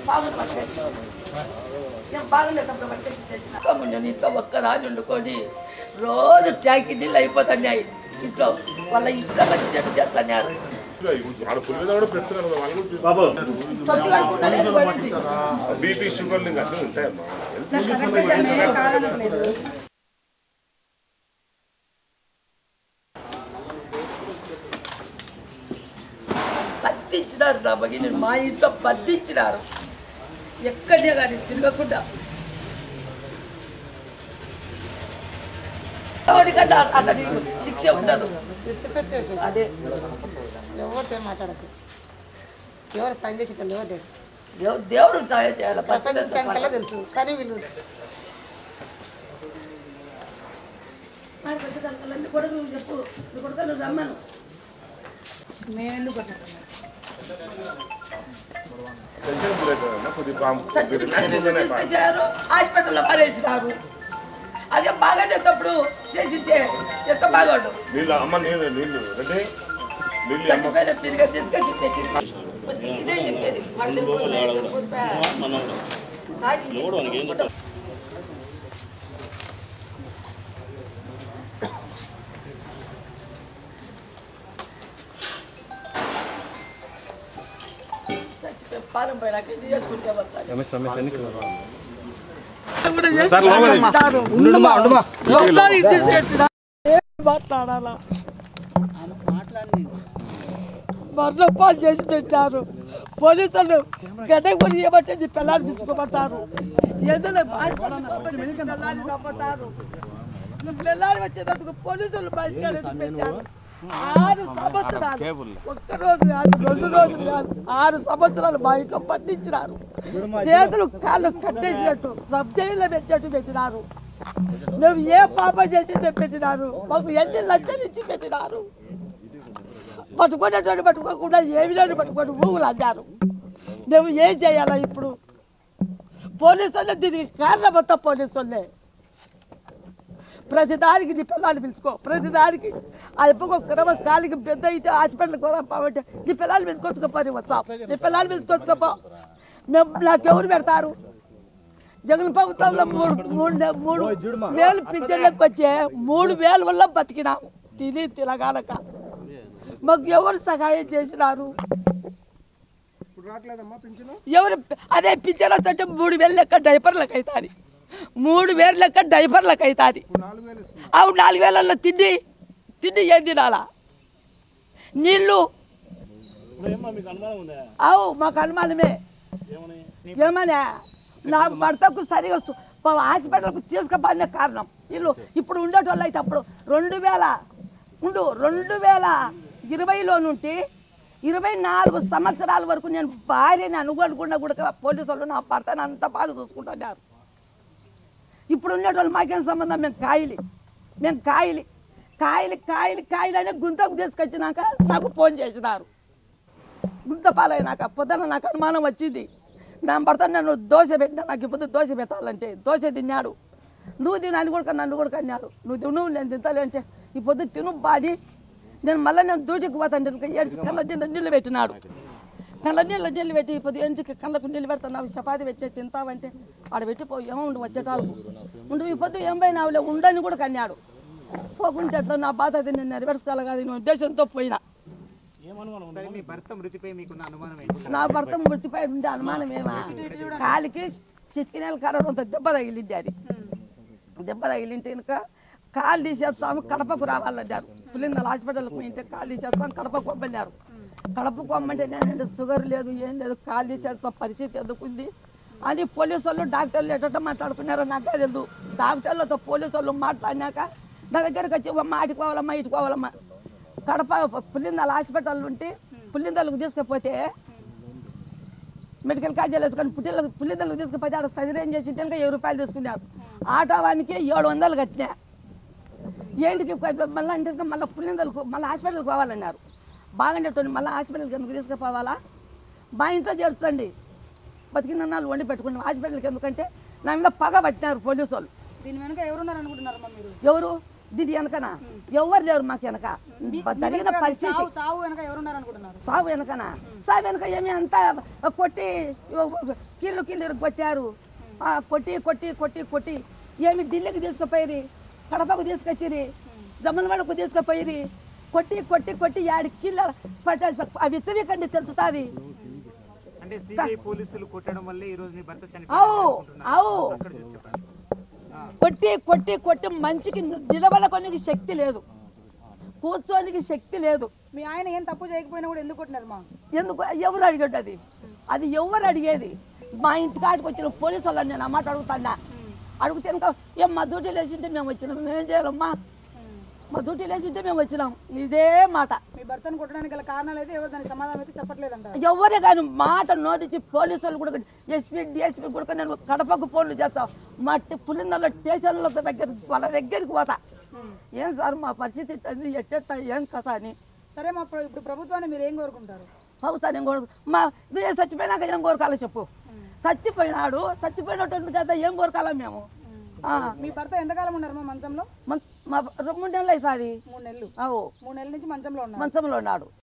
పాములు పట్టుకొచ్చి నేను బాగుండేటప్పుడు పట్టుకొచ్చి చేసిన నేను ఇంట్లో ఒక్కదాని వండుకొని రోజు ట్యాంకి నీళ్ళు అయిపోతున్నాయి ఇంట్లో వాళ్ళ ఇష్టం వచ్చినట్టు చేస్తున్నారు. బీపీ షుగర్లు ఇంకా అన్నీ ఉంటాయమ్మా. పట్టించినారు నా భగిని మా ఇంట్లో పట్టించినారు ఎక్కడే కానీ తిరగకుండా. ఎవరికన్నా అతని శిక్ష ఉండదు. అదే ఎవరితో మాట్లాడకు, ఎవరు సాయం చేసి ఎవరు దేవుడు సాయం చేయాలి తెలుసు. కానీ వీళ్ళు కొడుకు చెప్పు కొడుకు రమ్మను మేమెందుకు తీసుకొచ్చారు హాస్పిటల్లో పడేసినారు. అదే బాగుండేటప్పుడు చేసి ఎంత బాగుండు చచ్చిపోయిన పిరిగా తీసుకొచ్చి పెట్టి ఇదే చెప్పేది. పారం పోయినాక చేసుకుంటే మాట్లాడాలా మరణ పాలు చేసి పెట్టారు. పోలీసులు గడ్డకు కొని ఇవ్వబట్టే నీ పిల్లలు తీసుకోబట్టారు. ఏదైనా పిల్లలు నమ్మతారు. పిల్లలు వచ్చేటందుకు పోలీసులు బయటకు పెట్టారు. 6 సంవత్సరాలు ఒక్కరోజు కాదు 2 రోజులు కాదు 6 సంవత్సరాలు మా ఇంట్లో పట్టించినారు. చేతులు కాళ్ళు కట్టేసినట్టు సబ్ జైల్లో పెట్టినట్టు పెట్టినారు. నువ్వు ఏ పాప చేసి పెట్టినారు. మాకు ఎన్ని లక్షలు ఇచ్చి పెట్టినారు. పట్టుకునేటువంటి పట్టుకోకుండా ఏమి లేని పట్టుకొని ఊగులు అన్నారు. నువ్వు ఏం చేయాలా ఇప్పుడు? పోలీసు వాళ్ళే దీనికి కారణం మొత్తం పోలీసు వాళ్ళే. ప్రతిదానికి నీ పిల్లల్ని పిలుచుకో, ప్రతిదానికి అల్పకు క్రమ కాలికి పెద్ద అయితే హాస్పిటల్కి పోదామంటే నీ పిల్లలు పిలుచుకొచ్చుకోపోయి వచ్చాం. నీ పిల్లలు పిలుచుకొచ్చుకోపో. మేము నాకెవరు పెడతారు? జగన్ ప్రభుత్వంలో 3,000 పింఛన్లకు వచ్చే 3,000 వల్ల బతికినాము తినగానక. మాకు ఎవరు సహాయం చేసినారు? ఎవరు అదే పింఛన్ వచ్చంటే 3,000 లెక్క డైపర్లకు అవుతుంది. 3,000 లెక్క డైపర్లకు అవుతుంది. అవు 4,000 తిండి ఏం తినాలా? నీళ్ళు అవు మాకు అనుమానమే. ఏమన్నా నా భర్తకు సరిగా హాస్పిటల్కు తీసుకుపోయిన కారణం వీళ్ళు. ఇప్పుడు ఉండేటోళ్ళు అయితే అప్పుడు 2020లో నుండి 24 సంవత్సరాల వరకు నేను భార్యని అనుకోకుండా కూడా పోలీసు వాళ్ళు నా భర్తను అంత బాగా చూసుకుంటున్నారు. ఇప్పుడు ఉండేటోళ్ళు మాకేం సంబంధం? మేము కాయలు అనే గుంతకు తీసుకొచ్చినాక నాకు ఫోన్ చేసినారు. గుంత పాలైనాక పొద్దున నాకు అనుమానం వచ్చింది. నా భర్త నన్ను దోశ పెట్టినా నాకు ఇప్పుడు దోశ పెట్టాలంటే దోశ తిన్నాడు. నువ్వు తినాలి కూడా నన్ను కూడా అన్నాడు. నువ్వు నేను తింటాలి అంటే ఈ పొద్దు తిను బాది నేను మళ్ళీ నేను దూటికి పోతాను. ఏడ్చి కళ్ళ నీళ్ళు పెట్టినాడు. కళ్ళ నీళ్ళు పెట్టి ఇప్పుడు ఎందుకు కళ్ళకు నీళ్ళు పెడతావు? చపాతి పెట్టి తింటావంటే ఆడ పెట్టిపోయి ఏమో ఉండు వచ్చేటాలు ఉండు. ఈ పొద్దు 89 ఉండని కూడా కన్నాడు. పోకుంటే ఎట్లా నా బాధ అది నేను నెరవేర్చుకోవాలి కాదు నేను ఉద్దేశంతో పోయినా. నా భర్త మృతిపై ఉండే అనుమానం ఏమా? కాలికి చిటికినేల కాడంత దెబ్బ తగిలింది. అది దెబ్బ తగిలింటే కనుక కాలు తీసేస్తాము కడపకు రావాలన్నారు. పులిందల హాస్పిటల్కి పోయింటే కాలు తీసేస్తాం కడపకు కొమ్మన్నారు. కడపకు కొమ్మంటే నేను షుగర్ లేదు ఏం లేదు కాలు తీసేస్తాం పరిస్థితి ఎందుకుంది అని పోలీసు వాళ్ళు డాక్టర్లు ఎట్ట మాట్లాడుకున్నారో నాకు తెలియదు. డాక్టర్లతో పోలీసు వాళ్ళు మాట్లాడినాక నా దగ్గరకు వచ్చి అమ్మ ఆటికోవాలమ్మా ఇటుకోవాలమ్మా కడప పులిందల హాస్పిటల్ ఉంటే పులిందలకు తీసుకుపోతే మెడికల్ కాలేజీలో వేసుకొని పులిందలకు తీసుకుపోతే ఆడ సర్జరీ ఏం చేసి కనుక 1000 రూపాయలు తీసుకున్నారు. ఆటోవానికి 700 కట్టినా. ఏంటికి మళ్ళీ అంటే మళ్ళీ పులిందలకు మళ్ళీ హాస్పిటల్కి పోవాలన్నారు. బాగుండేటోని మళ్ళీ హాస్పిటల్కి ఎందుకు తీసుకుపోవాలా? మా ఇంట్లో చేర్చండి బతికిన నాళ్ళు వండి పెట్టుకున్నాం. హాస్పిటల్కి ఎందుకంటే నా మీద పగ పట్టినారు పోలీసు వాళ్ళు. దీని వెనక ఎవరున్నారు అనుకుంటున్నారు? ఎవరు దీని వెనకన ఎవరు లేరు మాకు వెనక జరిగిన పరిస్థితి చావు వెనక ఎవరున్నారు అనుకుంటున్నారు? సాగు వెనకన సాగు వెనక ఏమి అంతా కొట్టి కీళ్ళు కొట్టారు. కొట్టి కొట్టి కొట్టి కొట్టి ఏమి ఢిల్లీకి తీసుకుపోయి కడపకు తీసుకొచ్చిరి, జమ్మలవాడకు తీసుకుపోయి కొట్టి కొట్టి కొట్టి 7 కీళ్ళ అవి ఇచ్చవికండి తెలుస్తుంది. అంటే సిబిఐ పోలీసులు కొట్టడం వల్లే ఈ రోజు నీ భర్త కొట్టి కొట్టి కొట్టి మంచికి నిలబడడానికి శక్తి లేదు, కూర్చోనికి శక్తి లేదు. మీ ఆయన ఏం తప్పు చేయకపోయినా కూడా ఎందుకు కొట్టినారు మా? ఎందుకు ఎవరు అడిగేది? అది ఎవరు అడిగేది? మా ఇంటి కాడికి వచ్చిన పోలీసు వాళ్ళని నేను ఆ మాట అడుగుతానా? అడిగితే ఇంకా ఏం మా డ్యూటీ లేచింటే మేము వచ్చినాం, మేమేం చేయాలమ్మా? మా డ్యూటీ లేచింటే మేము వచ్చినాం, ఇదే మాట. మీ భర్తను కొట్టడానికి గల కారణాలు అయితే ఎవరు దానికి సమాధానం అయితే చెప్పట్లేదంట. ఎవరే కానీ మాట నోటించి పోలీసు వాళ్ళు కూడా ఎస్పీ డిఎస్పీ కూడా నేను కడపకు ఫోన్లు చేస్తాం, మా పులిందలో స్టేషన్ల దగ్గర వాళ్ళ దగ్గరికి పోతా. ఏం సార్ మా పరిస్థితి ఎట్ట ఏం కథ అని. సరే మా ఇప్పుడు ప్రభుత్వాన్ని మీరు ఏం కోరుకుంటారు? అవుతాను ఏం కోరు మా ఇది చచ్చిపోయినాక ఏం కోరకాలో చెప్పు. చచ్చిపోయినట్టు కదా ఏం కోరకాలా మేము? మీ భర్త ఎంతకాలం ఉన్నారు మా మంచంలో? మా 2 నెలలు అవుతుంది. 3 నెలలు. 3 నెలల నుంచి మంచంలో ఉన్నారు. మంచంలో ఉన్నాడు.